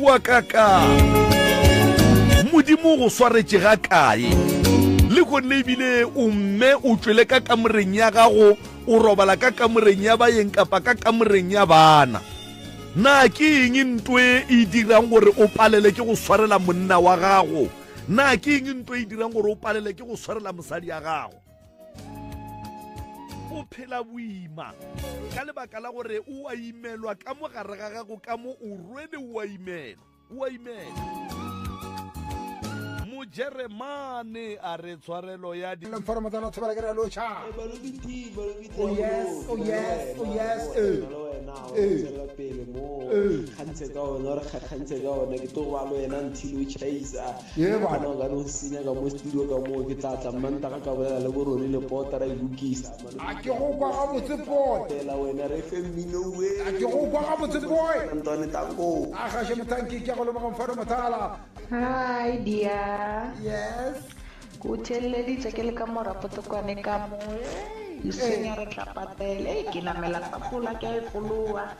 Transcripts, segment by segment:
bua kaka modimo go swaretse ga kae le go nebile o mme o tswele ka kamoreng ya gago o robala ka kamoreng ya bayeng kapa ka kamoreng ya bana na ke eng ntwe e dirang gore o palele ke go swarela monna wa gago na ke eng ntwe e dirang gore o palele ke go swarela mosadi ya gago o phela boima ka lebaka la gore o a imelwa ka mo gare ga gago ka mo o rwele o a imela Jeremane a re tshwarelo ya di Hi dear. Yes. Kutheleditse ke le ka morapotokwane ka mo. Isenya re tlapatele ke namela papula ke e folua.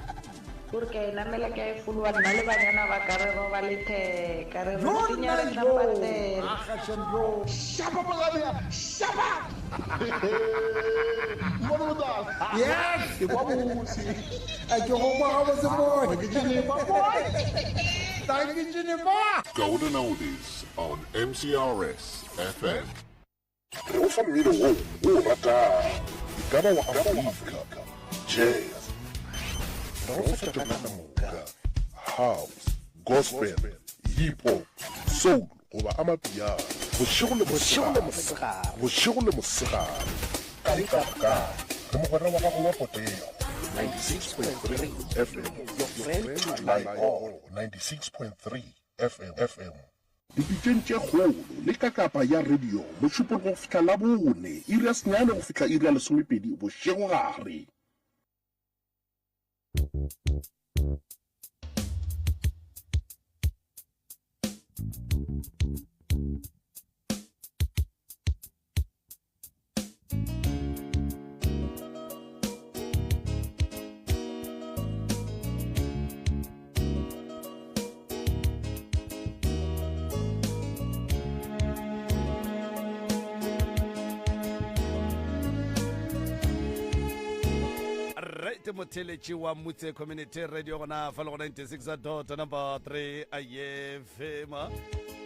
Gore ke namela ke e folua nna le banyana ba ka re roba le the ka re isenya re tlapatele. Shaba bogabia. Shaba. Yes. Ke kwa botse. A ke go kwa go se boy. Ke tsene ba boy. Thank you, Jennifer. Golden Oldies on MCRS FM. Ufa mmino wo rata. Ikaba wa Afrika. Jazz. Ufa tona moka. House, gospel, hip hop, soul, goba amapiano. Boshego le mosegare. Karika. Mo gora wa go wa poteo. 96.3 FM. Your friend like all. 96.3 FM. Dipiteng tše kgolo le ka kapa ya radio mošupo go fihla la bone iri senyane go fihla iri ya lesomepedi bošego gare. motheletši wa motse community radio gona fa le go 96.3 IFM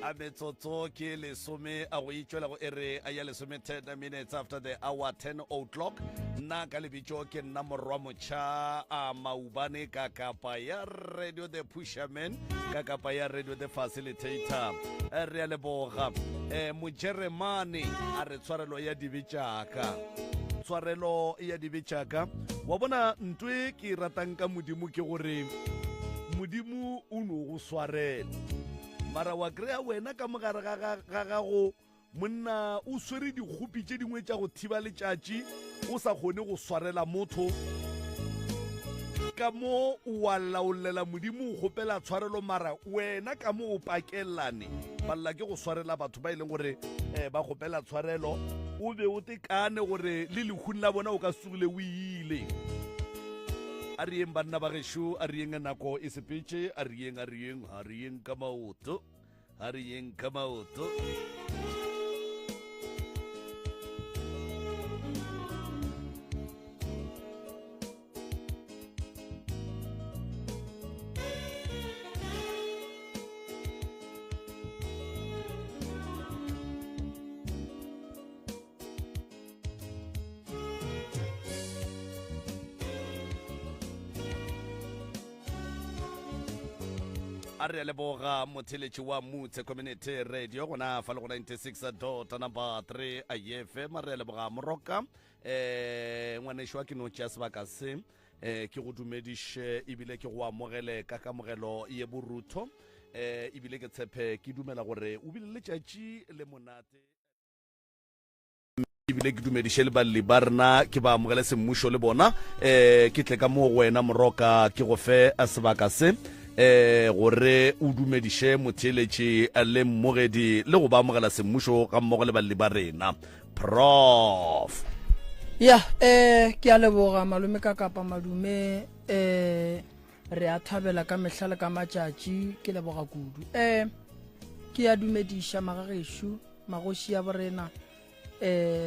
a metsotso ke lesome a go itšwela go ere a ya lesome 10 minutes after the hour 10 o'clock nna ka lebitšo ke nna morwa motšha a maubane ka kapa ya radio the pusherman ka kapa ya radio the facilitator re a leboga mojeremane a re tshwarelo ya dibetšaka tshwarelo ya dibetšaka wa bona ntwe ke ratang ka modimo ke gore modimo o no go swarela mara wa krea wena ka mogare ga gago monna o swere dikgopi tše dingwe tša go thiba letšatši o sa kgone go swarela motho ka mo o a laolela modimo o kgopela tshwarelo mara wena ka mo o pakelane balela ke go swarela batho ba e leng gore ba kgopela tshwarelo o be o tekane gore le lekhuni la bona o ka sugile o ile a re yeng banna ba gešo a re yeng nako e sepetše a re yeng ka maoto a re leboga motheletši wa motse community radio gona fa le go 96.3 IFM re leboga moroka ngwanešo wa ke no tšea sebaka se ke go dumediše ebile ke go amogele ka kamogelo ye borutho ebile ke tshepe ke dumela gore o bile letšatši le monate ebile ke dumediše le balli ba rena ke ba amogele semmušo le bona ke tle ka mo wena moroka ke go fe a sebaka se gore o dumediše motheletši le mmogedi le go ba amogela semmušo ga mmogo le balli ba rena prof ya ke a leboga malume ka kapa madume re a thabela ka mehla le ka matšatši ke leboga kudu ke ya dumediša magageshu magoši ya borena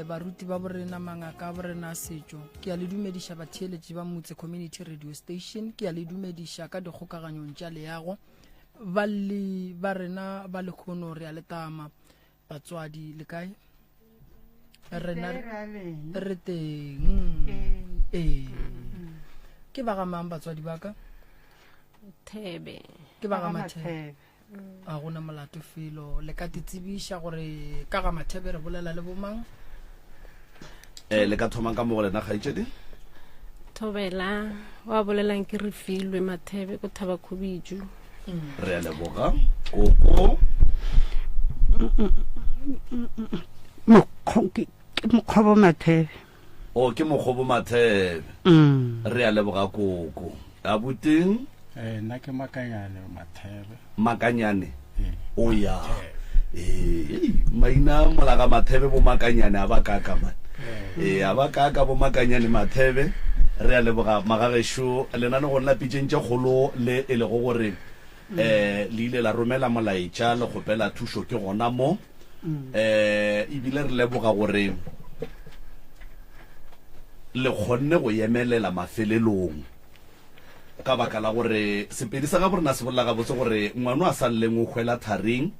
baruti ba borena mangaka a borena setšo ke ya le dumediša batheeletši ba Motse Community Radio Station ke ya le dumediša ka dikgokaganyong tša leago ba rena ba lekgono re a letama batswadi le kae rena re teng ke ba gamang batswadi ba ka Thebe ke ba ga Mathebe a gona molato felo le ka tsebiša gore ka ga Mathebe re bolela le bomang le ka thomang ka mo lena gaitšedi Thobela wa bolelang ke re filwe Mathebe go thaba khubiju re a leboga koko mokgobo Mathebe o ke mokgobo Mathebe re a leboga koko a buteng nna ke Makanyane Mathebe Makanyane o ya maina molaga Mathebe bo Makanyane a ba kaka man a ba kaka bo Makanyane Mathebe re a leboga magagesho lena ne go nna pitšentše kgolo le e le go gore le ile la romela molaetša le kgopela thušo ke gona mo ebile re leboga gore le kgonne go emelela mafelelong ka baka la gore sepedi sa ga borena se bolela gabotse gore ngwano a sa lleng o hwela tharing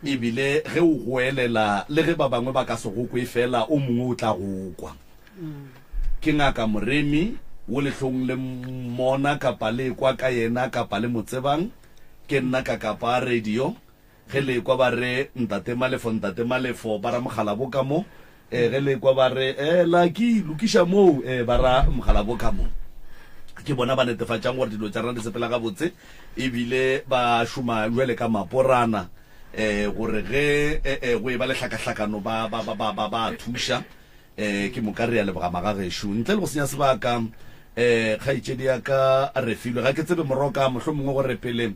ebile ge o goelela le ge ba bangwe ba ka se go kwe fela o mongwe o tla go kwa ke ngaka Moremi wo lehlong le mona kapa le kwa ka yena kapa le motsebang ke nna ka kapa radio ge le kwa ba re ntate malefo ba ra mogala bo ka mo ge le kwa ba re la ki lukisha mo ba ra mogala bo ka mo ke bona ba netefatšang gore dilo tša rena di sepela ga botse ebile ba šoma jwele ka maporana gore ge go e ba lehlakahlakano ba thuša ke moka re ya leboga magagesho ntle le go senya sebaka kgaitšedi ya ka re filwe ga ke tsebe moroka mohlho mongwe gore pele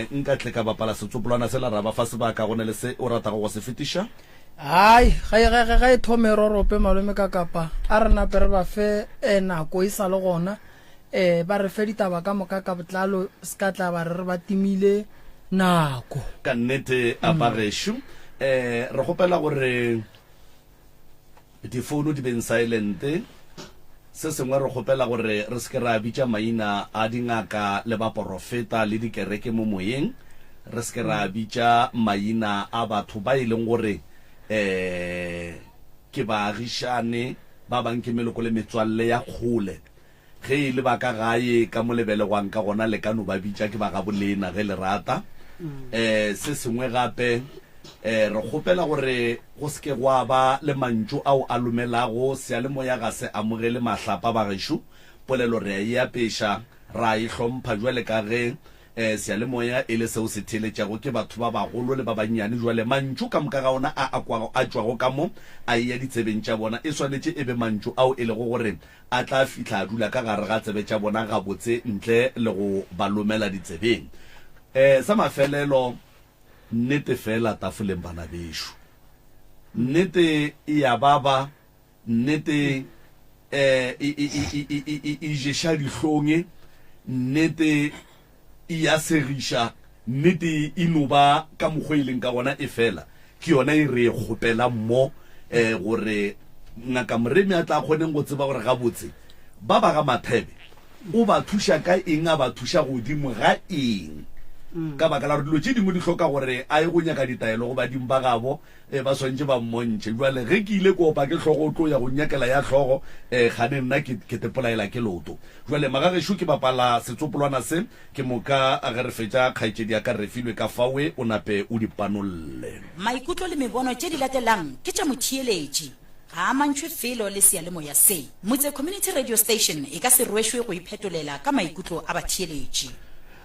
nka tle ka bapala setsopolwana sela ra ba fa sebaka go ne le se o ratago go se fetiša hai ga e thome rorope malome ka kapa a re nape re ba fe nako e sa le gona ba re fe ditaba ka moka ka botlalo ska tla ba re ba timile nako ka nnete a bagesho re gopela gore difounu di beng silent se sengwe re gopela gore re se ke ra bitša maina a dingaka le baporofeta le dikereke mo moyeng re se ke ra bitša maina a batho ba e leng gore ke baagišane ba bang ke meloko le metswalle ya kgole ge e le ba ka gae ka molebelegwang ka gona le ka no ba bitša ke ba ga bolena ge le rata se sengwe gape re kgopela gore go se ke goa ba le mantšu ao a lomelago sealemoya ga se amogele mahlapa bagesho polelo re a e apeša ra e hlompha jwale ka ge sealemoya e le seo se theletšago ke batho ba bagolo le ba bannyane jwale mantšu ka moka ga ona a tšwago ka mo a eya ditsebeng tša bona e swanetše e be mantšu ao e lego gore a tla fihla a dula ka gare ga tsebe tša bona gabotse ntle le go ba lomela ditsebeng sa mafelelo nnete fela tafoleng bana bešo nnete e ya baba nnete e ješa dihlong nnete e ya segiša nnete e no ba ka mokgwa e leng ka gona e fela ke yona e re kgopela mmo gore ngaka Moremi a tla kgoneng go tseba gore gabotse ba ba ga Mathebe o ba thuša ka eng a ba thuša godimo ga eng ka baka la gore dilo tše dingwe di hloka gore a ye go nyaka ditaelo go badimo ba gabo ba swantše ba mmontšhe jwale ge ke ile kopa ke hlogo o tlo ya go nyakela ya hlogo gane nna ke tepolaela ke loto jwale magagesho ke bapala setsopolwana se ke moka a ge re fetša kgaitšedi ya ka re filwe ka fawe o nape o dipanolle maikutlo le mebono tše di latelang ke tša motheeletši ga a mantšhwe felo le sealemoya se Motse Community Radio Station e ka se rwešwe go iphetolela ka maikutlo a batheeletši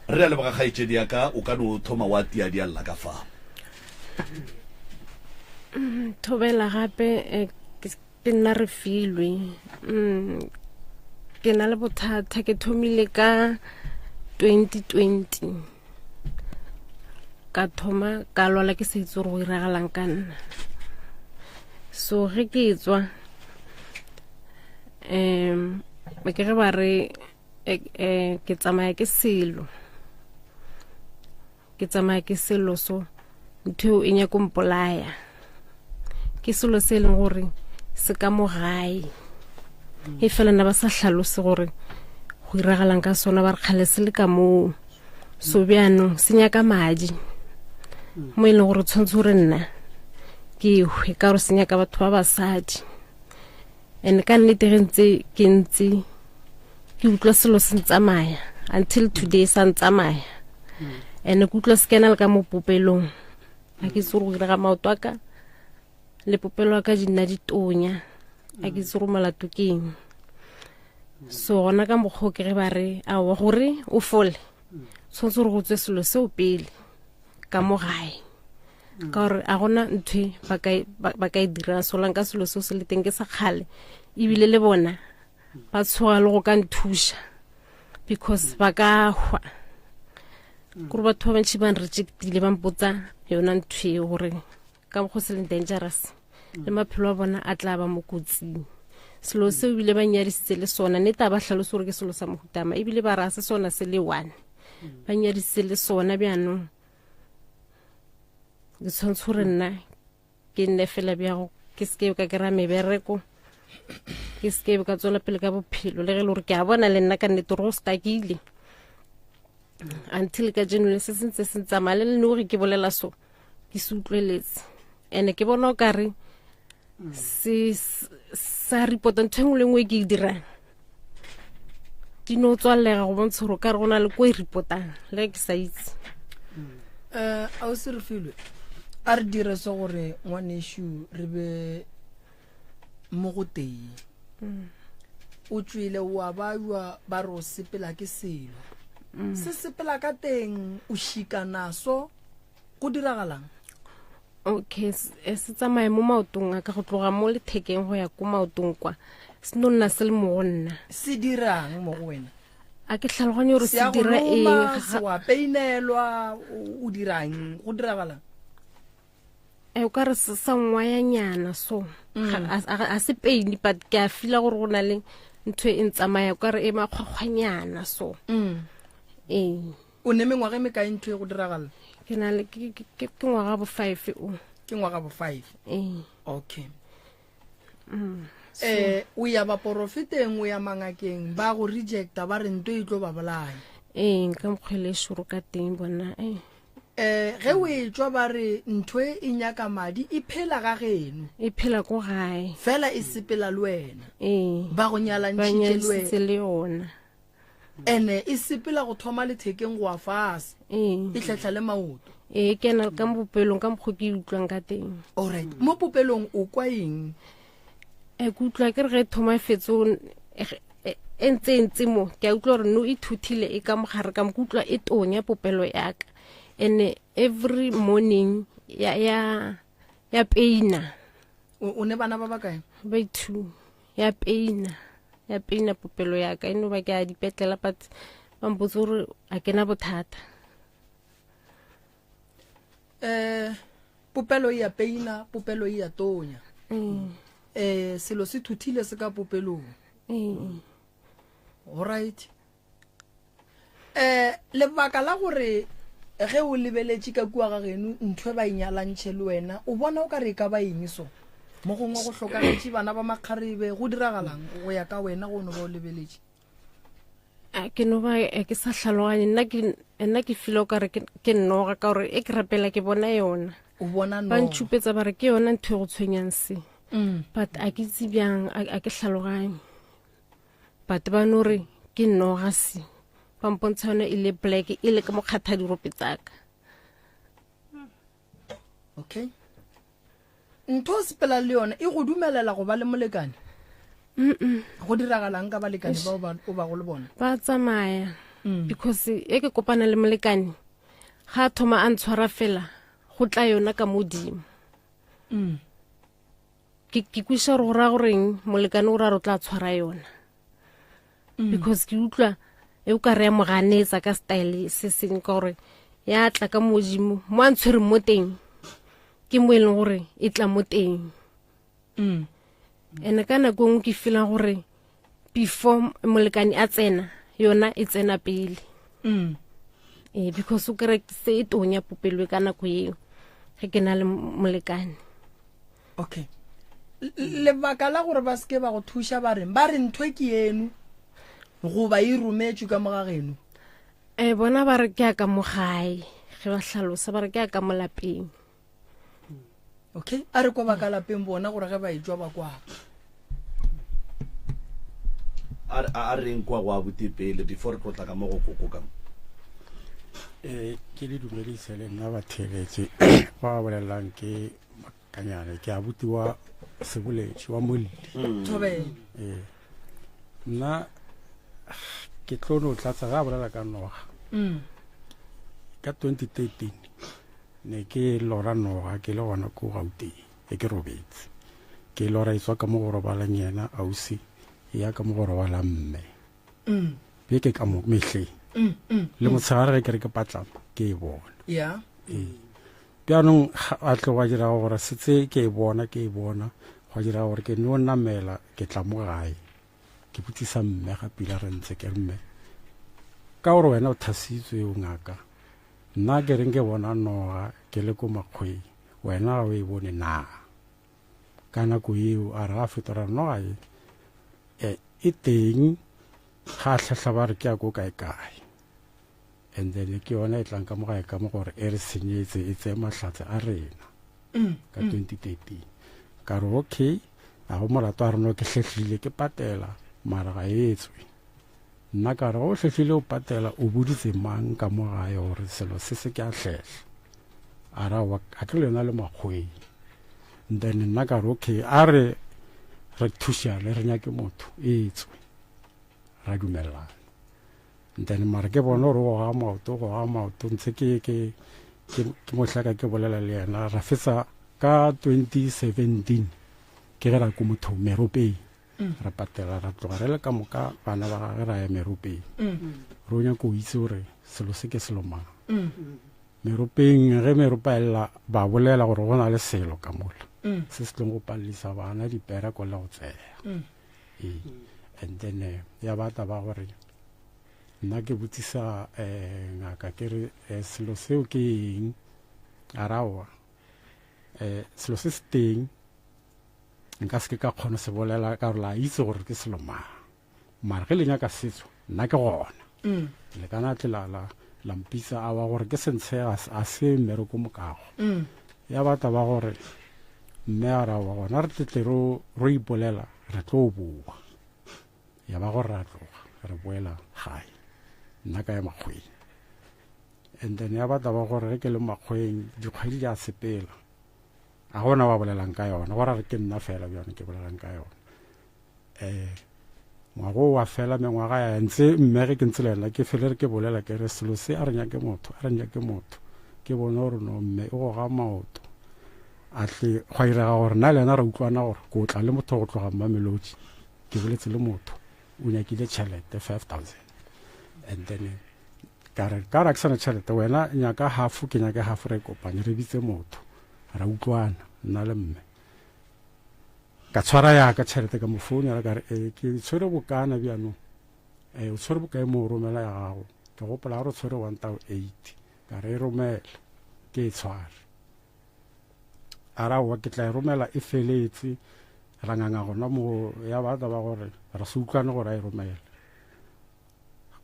re a leboga kgaitšedi ya ka o ka no thoma wa tia di alla ka fa Thobela gape ke nna re filwe ke na le bothata ke thomile ka 2020 ka thoma ka lwala ke sa itse gore go iragalang ka nna so ge ke tswa ke ge ba re ke tsamaya ke selo so ntho e nya kompolaya ke selo se leng gore se ka mo gae e fela na ba sa hlalose gore go iragalang ka sona ba re kgale se le ka mo so bjano se nyaka madi mo e leng gore tshwanetse gore nna ke hwe ka gore se nyaka batho ba basadi and ka nnete ke ntse ke utlwa selo se ntsamaya until today sa ntsamaya and ke utlwa se kena le ka mo popelong a ke tsoro go dira maoto aka le popelo ka dina ditonya a ke tsoro molato keng so gona ka mokgo ke re ba re a wa gore o fole tshwanetse gore go tswe selo seo pele ka mo gae ka gore a gona ntho ba ka e dira solang ka selo seo se le teng ke sa kgale ebile le bona ba tshoga le go ka nthusha because ba ka hwa gore batho ba bantši ba nrejectile ba mpotsa yona ntho e gore ka mokgo se leng dangerous le maphelo a bona a tla ba mo kotsing selo seo ebile ba nyadisitse le sona neta ba tlhalose gore ke selo sa mohutama ebile ba ra se sona se le one ba nyadisitse le sona bjanong ke tshwanetse gore nna ke nne fela bjago ke seke ka kry-a mebereko ke seke ka tswela pele ka bophelo le ge le gore ke a bona le nna ka nnete gore go stakile until ka jenole se sentse se ntsamaya le lene gore ke bolela so ke se utlweletse and ke bona o kare sa report ntho engwe le ngwe ke e dirang di no tswalega go bontsha gore ka re go na le ko e reportang le ke sa itse a o se re filwe a re dire se gore ngwaneshu re be mo go teng o tswile wa ba re o sepela ke selo se sepela ka teng o shikana so go diragalang okay se tsamaye mo maotong a ka go tloga mo lethekeng go ya ko maotong kwa se no nna se le mo gonna se dirang mo go wena a ke tlhaloganye gore se dira eng se wa peinelwa o dirang go diragalang o ka re se sa ngwaya nyana so a se peini but ke a fila gore go na le ntho e ntsamaya o ka re e makgwakgwanyana so o ne mengwaga me ka ntho e go diragala ke na le ke ngwaga bo 5 o ke ngwaga bo 5 okay o ya ba profiteng o ya mangakeng ba go rejecta ba re ntwe e tlo ba bolaya ka mokgwele shuru ka teng bona ge o e tswa ba re ntwe e nyaka madi e phela ga geno e phela ko gae fela e sepela le wena ba go nyalantšhitše le yona ene e sepela go thoma lethekeng go a fase e tlhatlha le maoto ke na ka popelong ka mokgo ke utlwang ka teng alright mo popelong o kwa eng ke utlwa ke re ge thoma fetso ntse mo ke utlwa gore no e thuthile e ka mogare ka mo utlwa e tonya popelo yaka and every morning ya peina o ne bana ba bakae ba ithu ya peina popelo yaka eno ba ke a dipetlela but ba mpotse gore a kena bothata popelo ya peina popelo ya tonya selo se thuthile se ka popelong alright lebaka la gore ge o lebeletše ka kua ga geno ntho ba inyalantšhe le wena o bona o ka re ka ba eng so mo gongwe go hlokagetše bana ba makgarebe go diragalang go ya ka wena go no ba o lebeletše ke no ba ke sa hlaloganye nna ke filo ka re ke nnoga ka gore e ke rapela ke bona yona o bona no ba ntšhupetsa ba re ke yona ntho e go tshwenyang se but a ke itse bjang a ke hlaloganye but ba no re ke nnoga se ba mpontsha yona e le black e le ka mokgatha dirope tsaka okay ntho sepela le yona e go dumelela go ba le molekane go diragalang ka balekane ba o ba go le bona ba tsamaya because e ke kopana le molekane ga thoma a ntshwara fela go tla yona ka modimo ke kwisha gore go ra goreng molekane o ra re o tla tshwara yona because ke utlwa e o ka re ya moganetsa ka style se seng ka gore ya tla ka modimo mo a ntshwere mo teng ke mo e leng gore e tla mo teng ene ka nako ngwe ke fila gore before molekane a tsena yona e tsena pele because o kere se e tonya popelwe ka nako eo ge ke na le molekane. Okay, lebaka la gore ba seke ba go thuša ba re ntho e ke eno goba e rometswe ka moga geno? Bona ba re ke ya ka mogae, ge ba hlalosa ba re ke ya ka molapeng. Okay, a re kwa ba ka lapeng bona gore ge ba e jwa ba kwa a reng kwa go abuti pele before re tlotla ka mo go koko ka ke le dumedise le nna batheletše ba bolelang ke makanyane ke abuti wa Seboletše wa Molli. Nna ke tlono tlatsa ga bolela ka noga ka 2013 ne ke lora noga ke le gona ko Gauteng e ke robetse ke lora iswa ka mo go robalang yena ausi ya ka mo go robala mme beke ka mo mehle le motshegare ke re ke patlama ke e bona pianong a tlo wa dira gore setse ke e bona go dira gore ke no namela ke tla mo gae ke putsisa mme ga pila re ntse ke mme ka gore wena o thasitswe o ngaka nna ke reng ke bona noga ke le ko makgweng wena o e bone na ka nako eo a re ga fetora noga e teng ga tlhatlha ba re ke ya ko kae and then ke yona e tlang ka mo gae ka mo gore e re senyetse e tseye mahlatse a rena ka 2013 ka re okay a go molato a rena ke hlehlile ke patela mara ga etswe nna ka re go hlehlile o patela o boditse mang ka mo gae gore selo se se ke a hlehla a ra a ke le yona le makgweng then nna ka re okay a re thušane re nyake motho e etswe ra dumelana then mara ke bona gore go ga maoto ntse ke mohlaka ke bolela le yena ra fetsa ka 2017 ke ge ra ko motho meropeng ra patela ra tloga re le ka moka bana ba gage ra ya meropeng ro nyako o itse gore selo se ke selo mang meropeng ge meropa elela ba bolela gore go na le selo ka mola se se tlong go palisa bana dipera ko le go tseya and then ya bata ba gore nna ke botsisa ngaka ke re selo seo ke eng arawa selo se se teng nka se ke ka kgona se bolela ka gore la itse gore ke selo mang mara ge le nyaka setso nna ke gona le kana tlela la mpisa a wa gore ke sentshe a se mmereko mokago ya bata ba gore mme arawa gona re tletle ro ipolela re tlo boa ya ba gore ra tloga re boela gae nna ka ya makgweng and then ya bata ba gore ge ke le makgweng dikgwedi di a sepela a gona ba bolelang ka yona gore re ke nna fela bjone ke bolelang ka yona ngwago wa fela mengwaga ya ntse mme ge ke ntse le yena ke fele re ke bolela ke re selo se a re nyake motho ke bone gore no mme o goga maoto a tle go irega gore nna le yena ra utlwana gore ko tla le motho go tloga Mamelodi ke boletse le motho o nyakile tšhelete 5,000 and then ka re ke sana tšhelete wena nyaka hafu ke nyake hafu re kopanye re bitse motho ra utlwana nna le mme ka tshwara ya ka tšhelete ka mofone ya ka re ke tshwere bokana bjano o tshwere bokae mo romela ya gago ke gopola re tshwere 1,800 ka re romela ke e tshware ara wa ke tla romela e feletse ra nganga gona mo ya bata ba gore ra se utlwane gore a e romela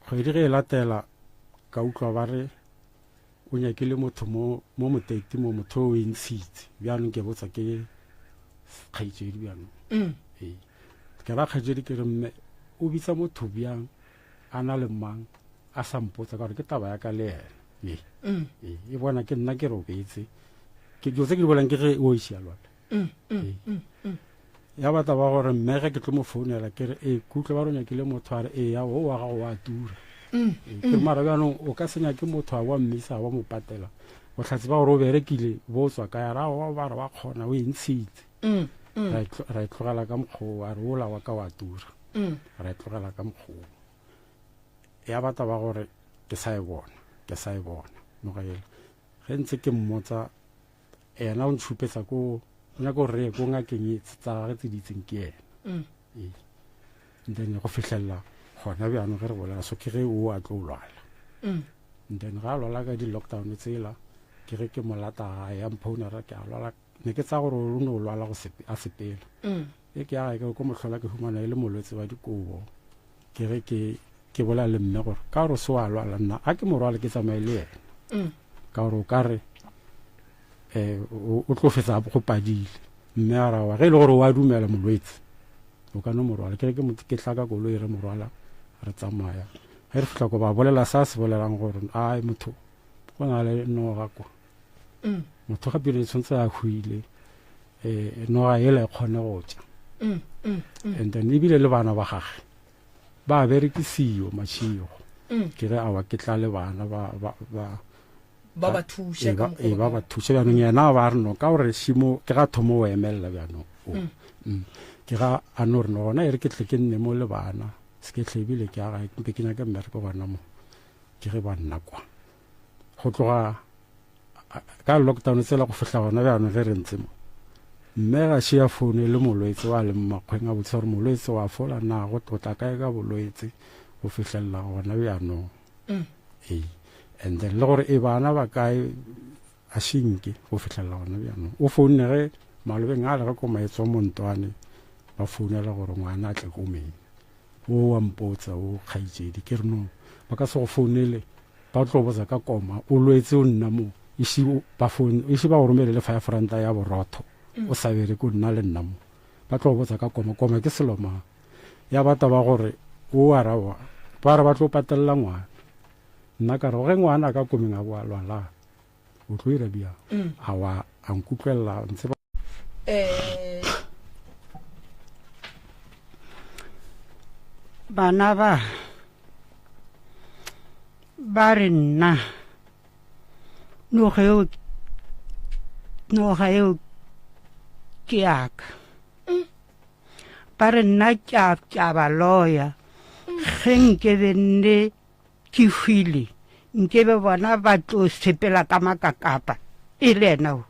kgwedi ge e latela ka utlwa ba re o nyakile motho mo moteiti mo motho o e ntshitse bjanong ke botsa ke kgaitsedi bjanong ke ra kgaitsedi ke re mme o bitsa motho bjang a na le mang a sa mpotsa ka gore ke taba ya ka le ena e bona ke nna ke robetse ke dilo tse ke di bolang ke ge o isia lwana ya bata ba gore mme ge ke tlo mo founela ke re kutlwe ba ro nyakile motho a re ya o wa gago wa tura ke mara bjanong o ka senya ke motho a wa mmisa wa mo patela botlhatsi ba gore o berekile bo tswa ka ya ra ba re wa kgona o e ntshitse ra e tlogela ka mokgwa a re ola wa ka wa tura ra e tlogela ka mokgwa ya bata ba gore ke sa e bona no ga ele ge ntse ke mmotsa ena o ntshupetsa ko nyaka gore ko ngakeng tsa gage tse di itseng ke ena then go fitlhelela gona bjano ge re bolela so ke ge o a tlo lwala then ga lwala ka di-lockdown tsela ke ge ke molata gae ya mphounera ke a lwala ne ke tsa gore o ne o lwala a sepela e ke ya ke ko motlhola ke humana e le molwetse wa dikobo ke ge ke bola le mme gore ka gore se wa lwala nna a ke morwale ke tsamaye le ena ka gore o ka re o tlo fetsa go padile mme a rawa ge e le gore o a dumela molwetse o ka no morwala ke ke tlaka koloi re morwala re tsamaya ge re fitlha ko ba bolela sa se bolelang gore ai motho go na le noga kwa motho ga pele tshwantse a hwile noga ele e kgone go tja and then ebile le bana ba gage ba berekisiwa matšhigo ke ge awa ke tla le bana ba ba thushe ka e ba thushe bjanong yena ba re no ka gore šimo ke ga thomo o emelela bjanong ke ga a no re no gona e re ke tle ke nne mo le bana se ke tlebile ke aga mpe ke nyaka mmereke gona mo ke ge ba nna kwa go tloga ka lockdown tsela go fihla gona bjanong ge re ntse mo mme ga šia founu le molwetse wa le makgweng a botse gore molwetse wa fola na go tla kae ka bolwetse go fihlelela gona bjanong and then le gore e bana ba kae a šinke go fihlelela gona bjanong o founne ge malobeng a le ga ko maetswa montwane ba founela gore ngwana a tle ko meng o wa mpotsa o kgaitsedi ke re no ba ka se go founele ba tlo botsa ka koma o lwetse o nna mo isi ba go romele le R5 ya borotho o sa bere ko nna le nna mo ba tlo botsa ka koma ke seloma ya bata ba gore o arawa ba re ba tlo patelela ngwana nna ka re ge ngwana ka komeng a boa lwala o tlo ira bia a nkutlwelela ntse bana ba re nna noga eo ke yaka ba re nna tja ba loya ge nkebe nne ke hwile nkebe bona ba tlo sepela ka makakapa e le ena o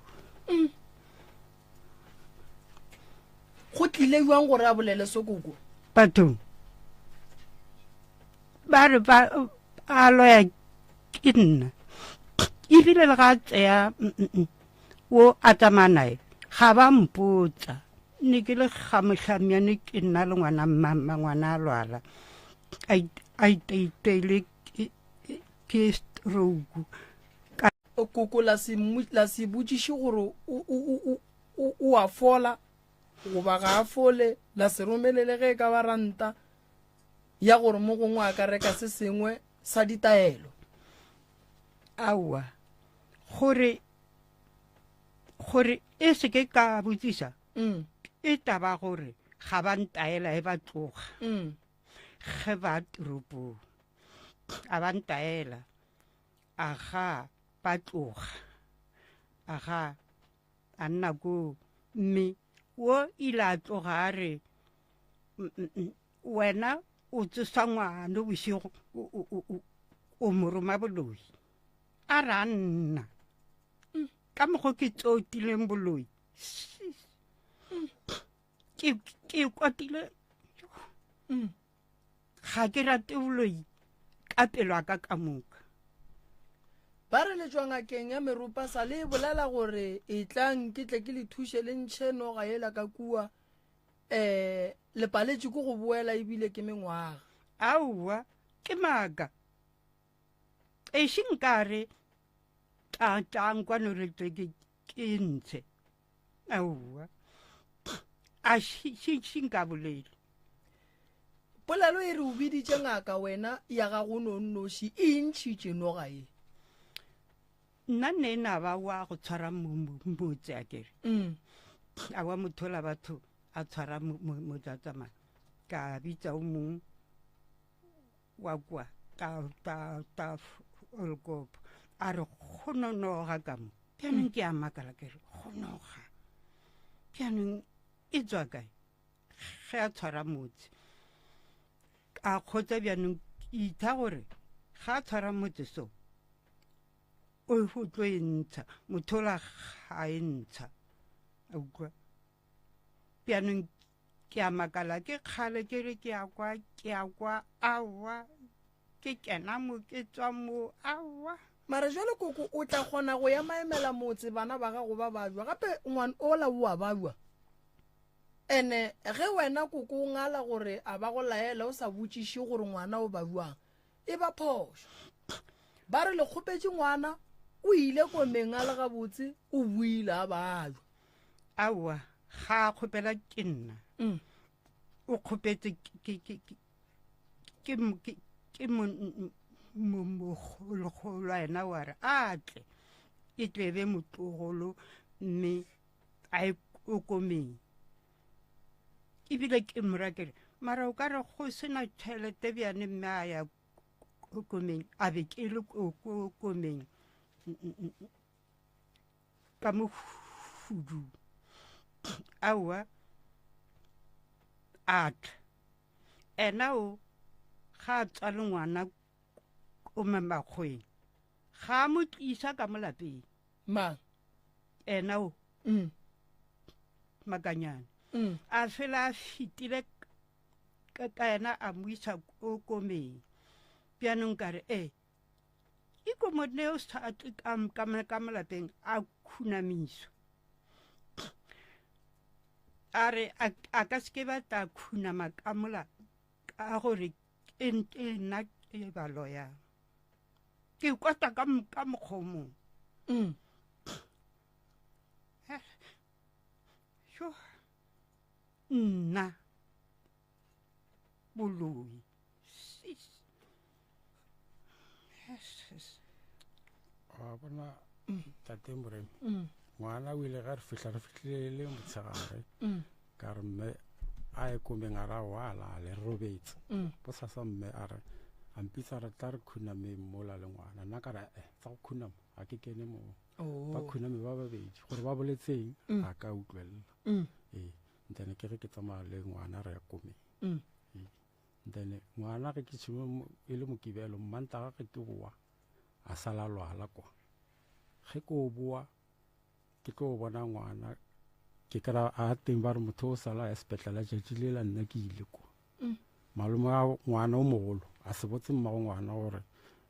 go tlile jwang gore a bolele sokoko bathong ba re a loya ke nna ebile le ga tseya o a tsamanae ga ba mpotsa ne ke le kgamotlhamyane ke nna le ngwana mmamma ngwana a lwala a iteile ke stroke koko la se botsiše gore o a fola goba ga a fole la se romelele ge ka ba ranta ya gore mo gongwe a ka reka se sengwe sa ditaelo aowa gore e se ke ka botsisa e taba gore ga ba ntaela e ba tloga ge ba toropong a ba ntaela aga ba tloga aga a nna ko mme wo ile a tloga a re wena o tsosa ngwana bosigo o moroma boloi a re a nna ka mokgwa ke tsotileng boloi ke kwatile ga ke rate boloi ka pelo aka ka moka ba re le tswa ngakeng ya meropa sa le bolela gore e tlang ke tle ke le thushe le ntšhe noga ela ka kua le paletše ko go boela ebile ke mengwaga aowa ke maaka e šinkare tang kwano re tle ke ntshe aowa a šinka bolele polelo e re o biditše ngaka wena ya ga go nonnoši e ntšhitše noga e nna nne na ba wa go tshwara motse a kere a wa mothola batho a tshwara motsatsama ka bitsa o mongwe wa kwa ta olkopo a re go nonoga ka mo pjanong ke a makala kere go noga pjanong e tswa kae ge a tshwara motse a kgotsa bjanong itha gore ga a tshwara motse so o tlo e ntsha mothola ga e ntsha a ukwa bjanong ke a makala ke kgale ke re ke a kwa awa ke kena mo ke tswa mo awa mara jalo koko o tla kgona go ya maemela motse bana ba gago ba bajwa gape ngwana ola o bajwa ene ge wena koko o ngala gore a ba go laela o sa botšiše gore ngwana o bajwang e ba phošo ba re le kgopetse ngwana o ile komeng a le gabotse o buile a bajwa awa ga a kgopela ke nna o kgopetse ke mogolo wena wa re a tle e tlebe motlogolo mme a e okomeng ebile ke morakere mara o ka re go sena tšhelete bjane mme a ya okomeng a be ke le okomeng ka mohudu awa a tla ena o ga a tswa le ngwana o mamakgweng ga a mo tlisa ka mo lapeng mang ena o makanyane a fela a fetile ka ena a mo isa komeng bjanong kare ikomo neo sa ka mo lapeng a khunamiso a re a ka seke batla khunama ka mola ka gore nna ke baloya ke kwata ka mokgomong nna boloi a bona tate Moremi ngwana o ile ga re fihlile le motshegare ka re mme a e komeng a ra wala le robetse bo sa mme a re ampitsa re tla re khuname mola le ngwana nna ka re tsa go khunama a ke kene mo ba khuname ba babedi gore ba boletseng a ka utlwelela ntene ke re ke tsamaya le ngwana re ya komeng ntene ngwana ge ke tshimo e le mokibelo mmantaga ge ke boa a sala lwala kwa ge ko boa ke tlo bona ngwana ke kra a teng ba re motho o sala ya sepetlela tšatši le la nna ke ile kwa malome a ngwana o mogolo a se botse mmago ngwana gore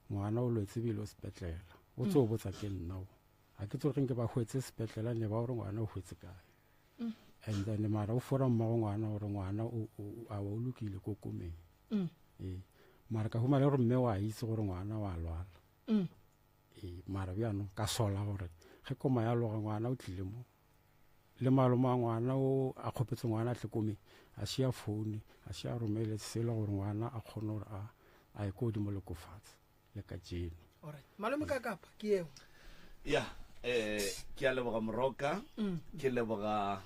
ngwana o lwetse bile o sepetlela o tse o botsa ke nna o a ke tsoge ke ba hwetse sepetlela ne ba gore ngwana o hwetse kae and then mara o fora mmago ngwana gore ngwana a o lokile ko komeng mara ka huma le gore mme wa itse gore ngwana wa lwala mara bjano ka sola gore ge koma ya loga ngwana o tlile mo le malome a ngwana o a kgopetse ngwana a tle komeng a šia foune a šia romele selo gore ngwana a kgone gore a ye ko godimo le kofatse le ka jeno malome ka kapa ke eo ya ke a leboga moroka ke leboga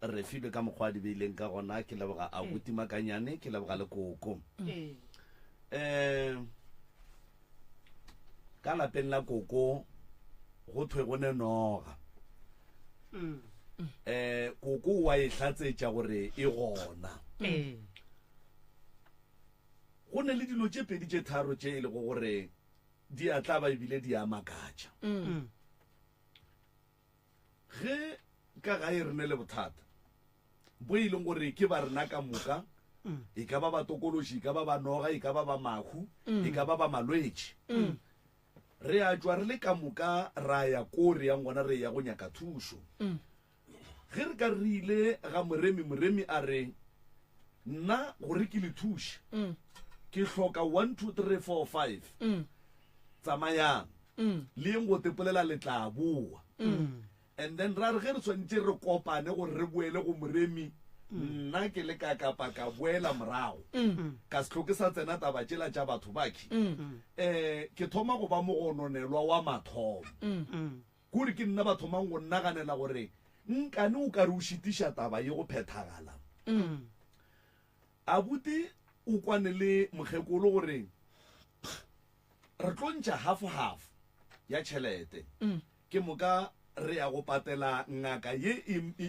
refilwe ka mokgwa di beileng ka gona ke leboga a butimakanyane ke leboga le koko ka lapeng la koko go thwe go ne noga koko wa e tlatsetša gore e gona go ne le dilo tše pedi tše tharo tše e le go gore di a tla ba ebile di a makatša ge ka gae re ne le bothata bo e leng gore ke ba rena ka moka e ka ba batokološi e ka ba ba noga e ka ba ba mahu e ka ba ba malwetši re a tšwa re le ka moka ra ya ko re yang gona re ya go nyaka thušo ge re ka re ile ga moremi a re nna gore ke le thuše ke hloka 1 2 3 4 5 tsamayang le eng go tepolela le tla boa and then ra re ge re tshwanetse re kopane gore re boele go moremi nna ke le ka kapa ka boela morago ka se tlhoke sa tsena taba tšela tša batho baki ke thoma go ba mogononelwa wa mathomo kore ke nna ba thomang go nnaganela gore nkane o ka re o šitiša taba ye go phethagala abuti o kwane le mokgekolo gore re tlo ntša half ya tšhelete ke moka re ya go patela ngaka ye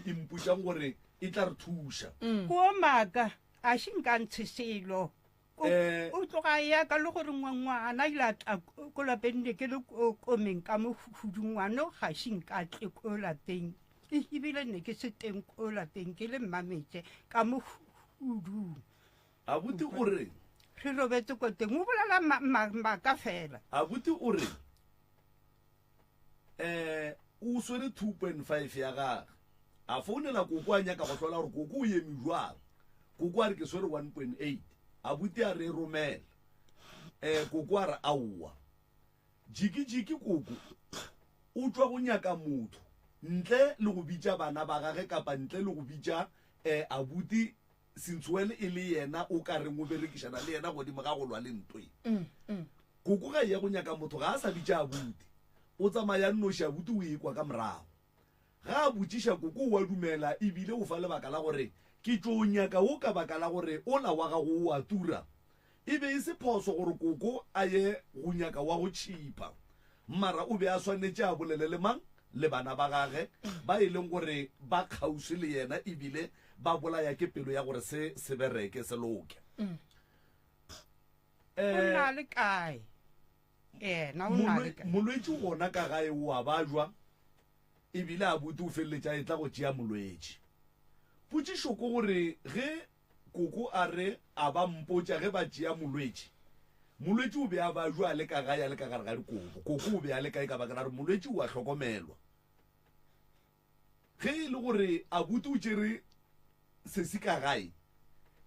imputšang gore e tla re thuša ko maka a šenkantshe selo o tloga ya ka le gore ngwana ile a tla ko lapeng le ke le komeng ka mohudu ngwana ga šenkatle ko lapeng ebile ne ke se teng ko lapeng ke le mmametse ka mohudu abuti o reng re robetse ko teng o bolela maka fela abuti o reng o swere 2.5 ya gage a founela koko a nyaka go tlhola gore koko o eme jwang koko a re ke swere 1.8 abuti a re romela koko a re aowa jiki koko o tswa go nyaka motho ntle le go bitsa bana ba gage kapa ntle le go bitsa abuti sintswele e le yena o ka reng o berekisana le yena godimo ga go lwa le ntwe koko ga ya go nyaka motho ga a sa bitsa abuti o tsamaya nnoši abuti o ekwa ka morago ga a botsiša koko wa dumela ebile o fa lebaka la gore ke tlo nyaka o ka baka la gore o la wa gago o a tura e be e se phoso gore koko a ye go nyaka wa go tšhipa mara o be a swanetše a bolele le mang le bana ba gage ba e leng gore ba kgausi le yena ebile ba bolaya ke pelo ya gore se bereke se loke o na le kae molwetši gona ka gae o a bajwa ebile a bute o feleletša e tla go tšea molwetši potšišo ko gore ge koko a re a ba mpotša ge ba tšea molwetši o be a bajwa a le ka gae a le ka gare ga koko o be a le kae ka baka la re molwetši o a hlokomelwa ge e le gore a bute o tšere sesi ka gae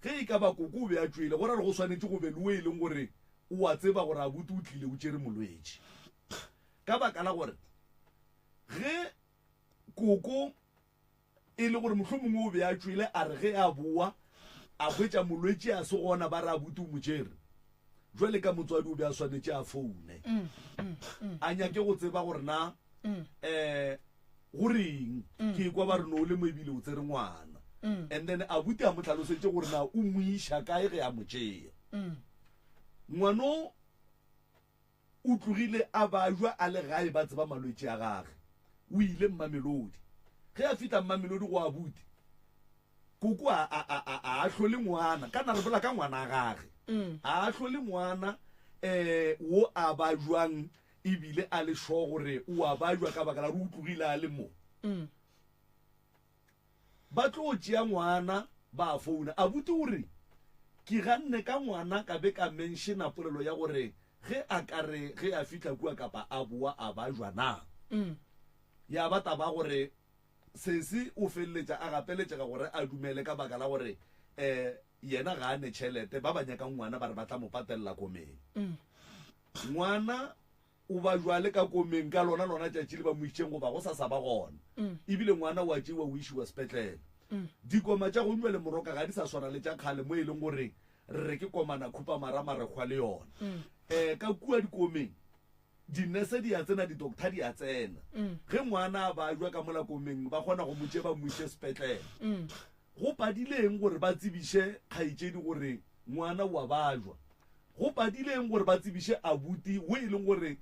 ge e ka ba koko o be a tšwele go ra re go swanetše go be le o e leng gore o a tseba gore a bute o tlile o tšere molwetši ka baka la gore ge koko e le gore mohlomongwe o be a tšwele a re ge a boa a hwetša molwetši a se gona ba re a bute o motšere jwale ka motswadi o be a swanetše a foune a nyake go tseba gore na go reng ke ekwa ba re no o le mo ebile o tsere ngwana and then a bute a mo tlhalosetše gore na o moiša kae ge a mo tšea ngwano o tlogile a bajwa a le gae ba tseba malwetši a gage o ile Mmamelodi ge a fita Mmamelodi go a bute koko a hlole ngwana ka na re bola ka ngwana a gage a hlole ngwana wo a bajwang ebile a le sho gore o a bajwa ka baka la re o tlogile a le mo ba tlo tšea ngwana ba founa a bute gore ke ganne ka ngwana ka be ka menšena polelo ya gore ge a kare ge a fitla kua kapa a boa a bajwa na ya ba taba gore sesi o feleletša a gapeletšega gore a dumele ka baka la gore yena ga a ne tšhelete ba ba nyakang ngwana ba re ba tla mo patelela komeng ngwana o ba jwale ka komeng ka lona tšatši le ba moišitšeng goba go sa sa ba gona ebile ngwana wa tšewa o išiwa sepetlele dikoma tša go nwa le moroka ga di sa swana le tša kgale mo e leng gore re ke komana khupa marama re kgwa le yona ka kua dikomeng dinese di a tsena di-doctor di a tsena ge ngwana a ba jwa ka mola komeng ba kgona go motse ba moise sepetlele go padileng gore ba tsebiše kgaitšedi gore ngwana wa bajwa go padileng gore ba tsebiše abuti wo e leng gore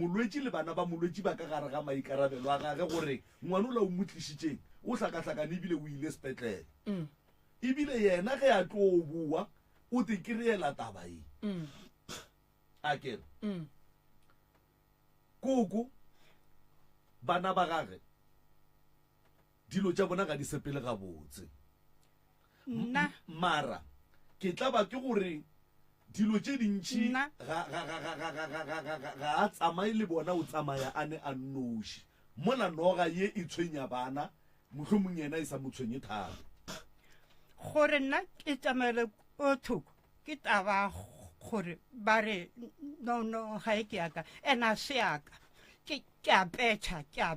molwetši le bana ba molwetši ba ka gare ga maikarabelo a gage gore ngwana o la o motlišitšeng o hlakahlakane ebile o ile sepetlele ebile yena ge a tlo o boa o te kry-ela taba e a kere koko bana ba gage dilo tša bona ga di sepele gabotse mara ke tla ba ke gore dilo tše dintšhi ga a tsamaye le bona o tsamaya a ne a nnoši mola noga ye e tshwenya bana mohlomong yena e sa mo tshwenye thata gore nna ke tsamaele o thoko ke taba gore ba re no ga e ke yaka ena se yaka ke a petšha ke a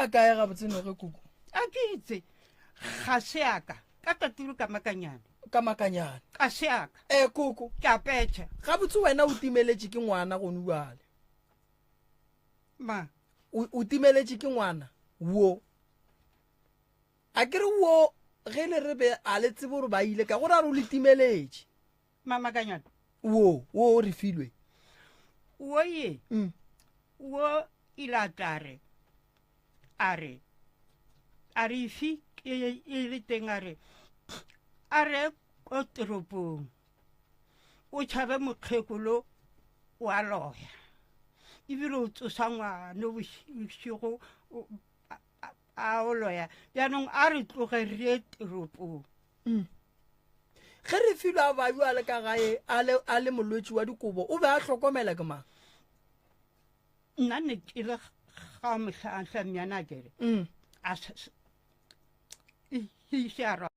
kae ga botseno ge kuku a ke itse ga se yaka ka tatilo ka makanyana ka se yaka kuku ke a petšha ga botse wena o timeletše ke ngwana gone uale ma o timeletše ke ngwana wo a kere wo ge le re be a le tsebe gore ba ile ka gore a re o le timeletše mamakanyana wo o re filwe wo ye wo ilatare a re ifi e le teng a re ko teropong o tšhabe mokgekolo wa loya ebile o tsosa ngwane bošigo a o loya bjanong a re tloge re teropong ge re filo a bayo a le ka gae a le molwetši wa dikobo o be a hlokomela ke mang nna ne ke le ga motlhatlhamyana kere a se a